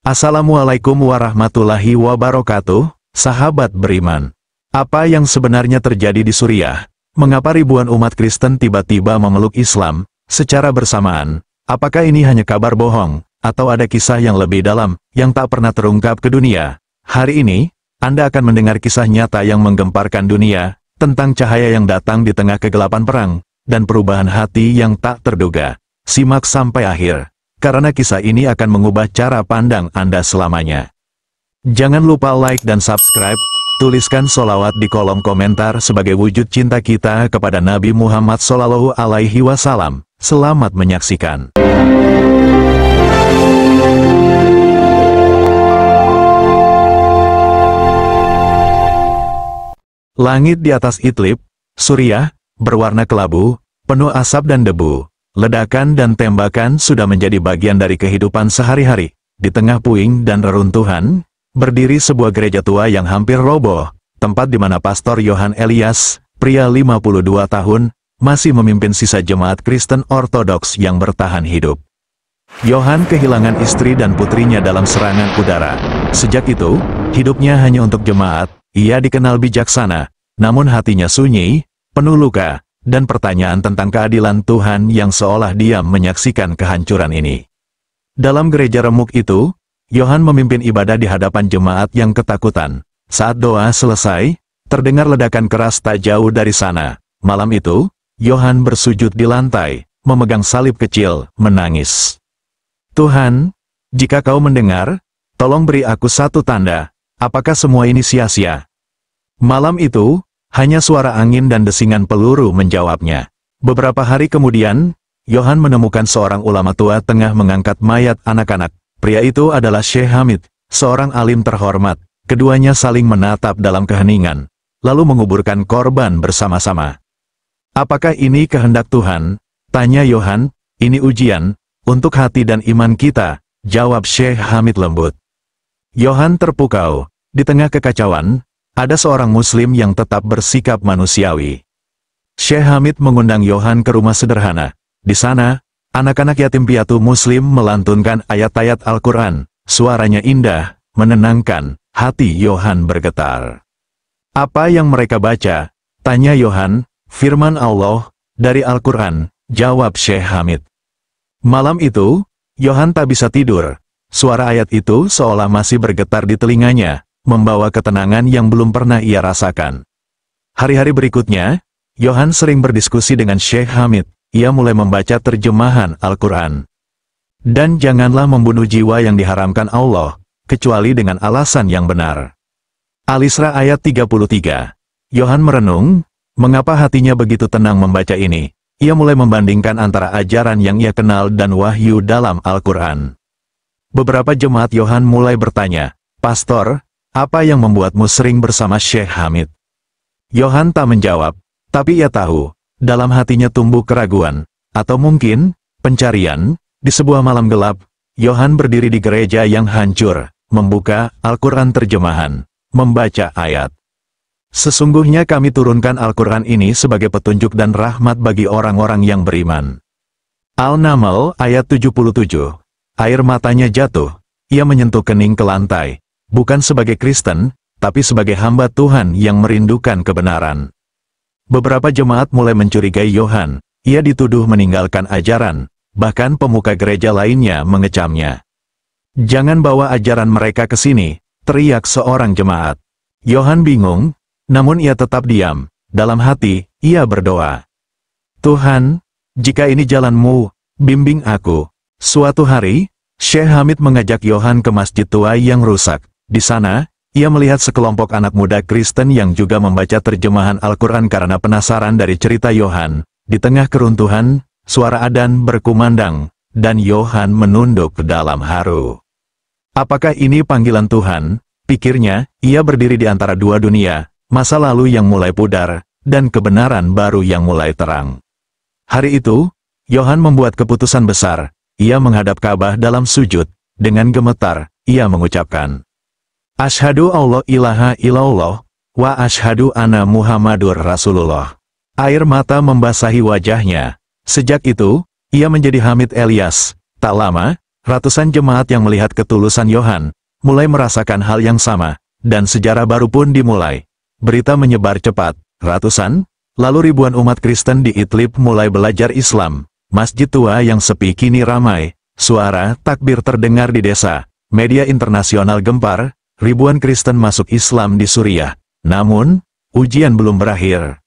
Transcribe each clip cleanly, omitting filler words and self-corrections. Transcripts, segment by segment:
Assalamualaikum warahmatullahi wabarakatuh, sahabat beriman. Apa yang sebenarnya terjadi di Suriah? Mengapa ribuan umat Kristen tiba-tiba memeluk Islam secara bersamaan? Apakah ini hanya kabar bohong, atau ada kisah yang lebih dalam, yang tak pernah terungkap ke dunia? Hari ini, Anda akan mendengar kisah nyata yang menggemparkan dunia, tentang cahaya yang datang di tengah kegelapan perang, dan perubahan hati yang tak terduga. Simak sampai akhir, karena kisah ini akan mengubah cara pandang Anda selamanya. Jangan lupa like dan subscribe, tuliskan sholawat di kolom komentar sebagai wujud cinta kita kepada Nabi Muhammad SAW. Selamat menyaksikan. Langit di atas Idlib, Suriah, berwarna kelabu, penuh asap dan debu. Ledakan dan tembakan sudah menjadi bagian dari kehidupan sehari-hari. Di tengah puing dan reruntuhan, berdiri sebuah gereja tua yang hampir roboh, tempat di mana Pastor Yohan Elias, pria 52 tahun, masih memimpin sisa jemaat Kristen Ortodoks yang bertahan hidup. Yohan kehilangan istri dan putrinya dalam serangan udara. Sejak itu, hidupnya hanya untuk jemaat. Ia dikenal bijaksana, namun hatinya sunyi, penuh luka, dan pertanyaan tentang keadilan Tuhan yang seolah diam menyaksikan kehancuran ini. Dalam gereja remuk itu, Yohan memimpin ibadah di hadapan jemaat yang ketakutan. Saat doa selesai, terdengar ledakan keras tak jauh dari sana. Malam itu, Yohan bersujud di lantai, memegang salib kecil, menangis. Tuhan, jika kau mendengar, tolong beri aku satu tanda, apakah semua ini sia-sia? Malam itu, hanya suara angin dan desingan peluru menjawabnya. Beberapa hari kemudian, Yohan menemukan seorang ulama tua tengah mengangkat mayat anak-anak. Pria itu adalah Syekh Hamid, seorang alim terhormat. Keduanya saling menatap dalam keheningan, lalu menguburkan korban bersama-sama. Apakah ini kehendak Tuhan? Tanya Yohan. Ini ujian untuk hati dan iman kita, jawab Syekh Hamid lembut. Yohan terpukau. Di tengah kekacauan, ada seorang muslim yang tetap bersikap manusiawi. Syekh Hamid mengundang Yohan ke rumah sederhana. Di sana, anak-anak yatim piatu muslim melantunkan ayat-ayat Al-Quran. Suaranya indah, menenangkan, hati Yohan bergetar. Apa yang mereka baca? Tanya Yohan. Firman Allah, dari Al-Quran, jawab Syekh Hamid. Malam itu, Yohan tak bisa tidur. Suara ayat itu seolah masih bergetar di telinganya, membawa ketenangan yang belum pernah ia rasakan. Hari-hari berikutnya, Yohan sering berdiskusi dengan Syekh Hamid. Ia mulai membaca terjemahan Al-Quran. Dan janganlah membunuh jiwa yang diharamkan Allah, kecuali dengan alasan yang benar. Al-Isra ayat 33. Yohan merenung, mengapa hatinya begitu tenang membaca ini? Ia mulai membandingkan antara ajaran yang ia kenal dan wahyu dalam Al-Quran. Beberapa jemaat Yohan mulai bertanya, Pastor, apa yang membuatmu sering bersama Syekh Hamid? Yohan tak menjawab, tapi ia tahu, dalam hatinya tumbuh keraguan, atau mungkin, pencarian. Di sebuah malam gelap, Yohan berdiri di gereja yang hancur, membuka Al-Quran terjemahan, membaca ayat. Sesungguhnya kami turunkan Al-Quran ini sebagai petunjuk dan rahmat bagi orang-orang yang beriman. Al-Naml ayat 77. Air matanya jatuh, ia menyentuh kening ke lantai. Bukan sebagai Kristen, tapi sebagai hamba Tuhan yang merindukan kebenaran. Beberapa jemaat mulai mencurigai Yohan. Ia dituduh meninggalkan ajaran, bahkan pemuka gereja lainnya mengecamnya. Jangan bawa ajaran mereka ke sini, teriak seorang jemaat. Yohan bingung, namun ia tetap diam. Dalam hati, ia berdoa. Tuhan, jika ini jalan-Mu, bimbing aku. Suatu hari, Syekh Hamid mengajak Yohan ke masjid tua yang rusak. Di sana, ia melihat sekelompok anak muda Kristen yang juga membaca terjemahan Al-Quran karena penasaran dari cerita Yohan. Di tengah keruntuhan, suara adzan berkumandang, dan Yohan menunduk dalam haru. Apakah ini panggilan Tuhan? Pikirnya, ia berdiri di antara dua dunia, masa lalu yang mulai pudar, dan kebenaran baru yang mulai terang. Hari itu, Yohan membuat keputusan besar. Ia menghadap Ka'bah dalam sujud. Dengan gemetar, ia mengucapkan, Asyhadu alla ilaha illallah, wa asyhadu anna Muhammadur Rasulullah. Air mata membasahi wajahnya. Sejak itu, ia menjadi Hamid Elias. Tak lama, Ratusan jemaat yang melihat ketulusan Yohan, mulai merasakan hal yang sama, dan sejarah baru pun dimulai. Berita menyebar cepat, ratusan, lalu ribuan umat Kristen di Idlib mulai belajar Islam. Masjid tua yang sepi kini ramai, suara takbir terdengar di desa, media internasional gempar, ribuan Kristen masuk Islam di Suriah. Namun, ujian belum berakhir.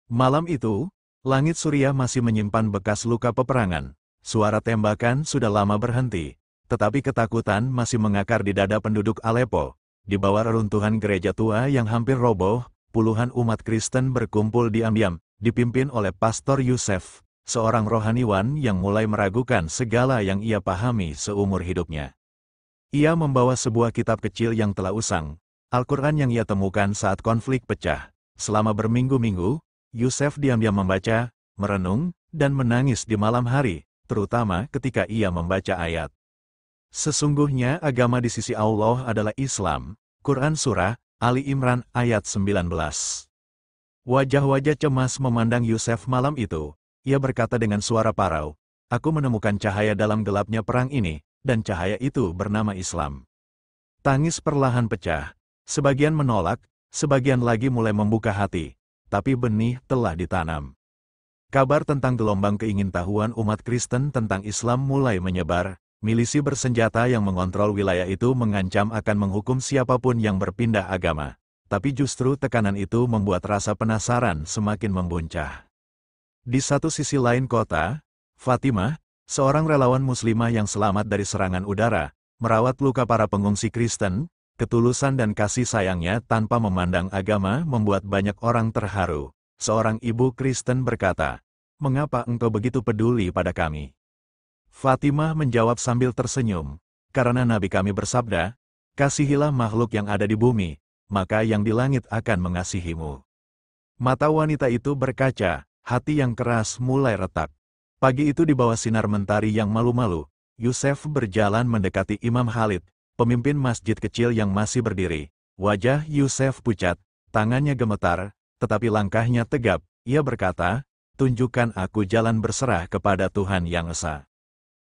Malam itu, langit Suriah masih menyimpan bekas luka peperangan. Suara tembakan sudah lama berhenti, tetapi ketakutan masih mengakar di dada penduduk Aleppo. Di bawah reruntuhan gereja tua yang hampir roboh, puluhan umat Kristen berkumpul diam-diam, dipimpin oleh Pastor Yusef, seorang rohaniwan yang mulai meragukan segala yang ia pahami seumur hidupnya. Ia membawa sebuah kitab kecil yang telah usang, Al-Quran yang ia temukan saat konflik pecah. Selama berminggu-minggu, Yusef diam-diam membaca, merenung, dan menangis di malam hari, terutama ketika ia membaca ayat. Sesungguhnya agama di sisi Allah adalah Islam. Quran Surah Ali Imran ayat 19. Wajah-wajah cemas memandang Yusef malam itu. Ia berkata dengan suara parau, "Aku menemukan cahaya dalam gelapnya perang ini, dan cahaya itu bernama Islam." Tangis perlahan pecah. Sebagian menolak, sebagian lagi mulai membuka hati. Tapi benih telah ditanam. Kabar tentang gelombang keingintahuan umat Kristen tentang Islam mulai menyebar. Milisi bersenjata yang mengontrol wilayah itu mengancam akan menghukum siapapun yang berpindah agama. Tapi justru tekanan itu membuat rasa penasaran semakin membuncah. Di satu sisi lain kota, Fatimah, seorang relawan muslimah yang selamat dari serangan udara, merawat luka para pengungsi Kristen. Ketulusan dan kasih sayangnya tanpa memandang agama membuat banyak orang terharu. Seorang ibu Kristen berkata, "Mengapa engkau begitu peduli pada kami?" Fatimah menjawab sambil tersenyum, "Karena Nabi kami bersabda, kasihilah makhluk yang ada di bumi, maka yang di langit akan mengasihimu." Mata wanita itu berkaca, hati yang keras mulai retak. Pagi itu di bawah sinar mentari yang malu-malu, Yusef berjalan mendekati Imam Khalid, pemimpin masjid kecil yang masih berdiri. Wajah Yusef pucat, tangannya gemetar, tetapi langkahnya tegap. Ia berkata, "Tunjukkan aku jalan berserah kepada Tuhan yang Esa."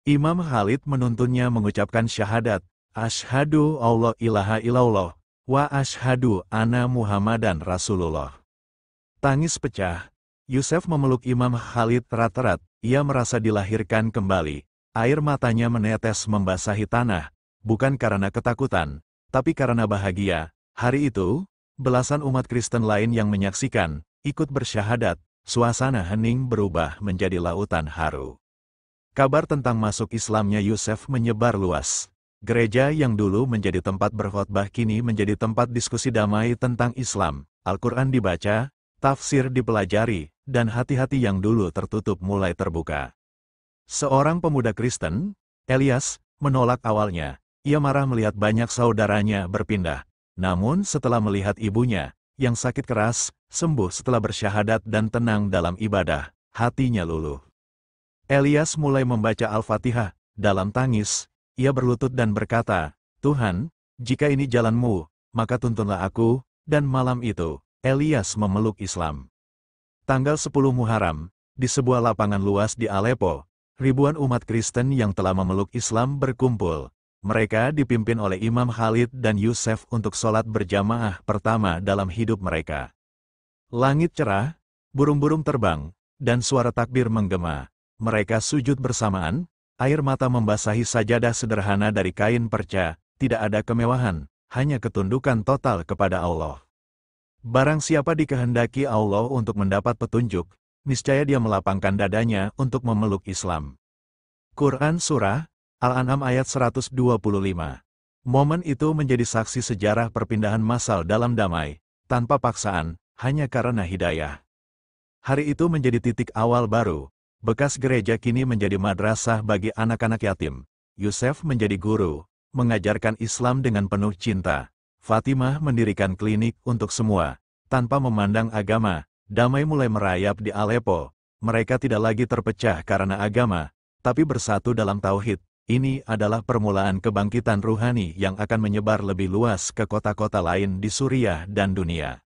Imam Khalid menuntunnya mengucapkan syahadat, "Asyhadu alla ilaha illallah, wa asyhadu anna Muhammadan Rasulullah." Tangis pecah. Yusef memeluk Imam Khalid erat-erat. Ia merasa dilahirkan kembali. Air matanya menetes membasahi tanah. Bukan karena ketakutan, tapi karena bahagia. Hari itu, belasan umat Kristen lain yang menyaksikan, ikut bersyahadat. Suasana hening berubah menjadi lautan haru. Kabar tentang masuk Islamnya Yusef menyebar luas. Gereja yang dulu menjadi tempat berkhotbah kini menjadi tempat diskusi damai tentang Islam. Al-Quran dibaca, tafsir dipelajari, dan hati-hati yang dulu tertutup mulai terbuka. Seorang pemuda Kristen, Elias, menolak awalnya. Ia marah melihat banyak saudaranya berpindah. Namun setelah melihat ibunya, yang sakit keras, sembuh setelah bersyahadat dan tenang dalam ibadah, hatinya luluh. Elias mulai membaca Al-Fatihah. Dalam tangis, ia berlutut dan berkata, "Tuhan, jika ini jalan-Mu, maka tuntunlah aku." Dan malam itu, Elias memeluk Islam. Tanggal 10 Muharram, di sebuah lapangan luas di Aleppo, ribuan umat Kristen yang telah memeluk Islam berkumpul. Mereka dipimpin oleh Imam Khalid dan Yusef untuk sholat berjamaah pertama dalam hidup mereka. Langit cerah, burung-burung terbang, dan suara takbir menggema. Mereka sujud bersamaan, air mata membasahi sajadah sederhana dari kain perca, tidak ada kemewahan, hanya ketundukan total kepada Allah. Barang siapa dikehendaki Allah untuk mendapat petunjuk, niscaya dia melapangkan dadanya untuk memeluk Islam. Quran Surah Al-An'am ayat 125. Momen itu menjadi saksi sejarah perpindahan massal dalam damai, tanpa paksaan, hanya karena hidayah. Hari itu menjadi titik awal baru. Bekas gereja kini menjadi madrasah bagi anak-anak yatim. Yusef menjadi guru, mengajarkan Islam dengan penuh cinta. Fatimah mendirikan klinik untuk semua. Tanpa memandang agama, damai mulai merayap di Aleppo. Mereka tidak lagi terpecah karena agama, tapi bersatu dalam tauhid. Ini adalah permulaan kebangkitan ruhani yang akan menyebar lebih luas ke kota-kota lain di Suriah dan dunia.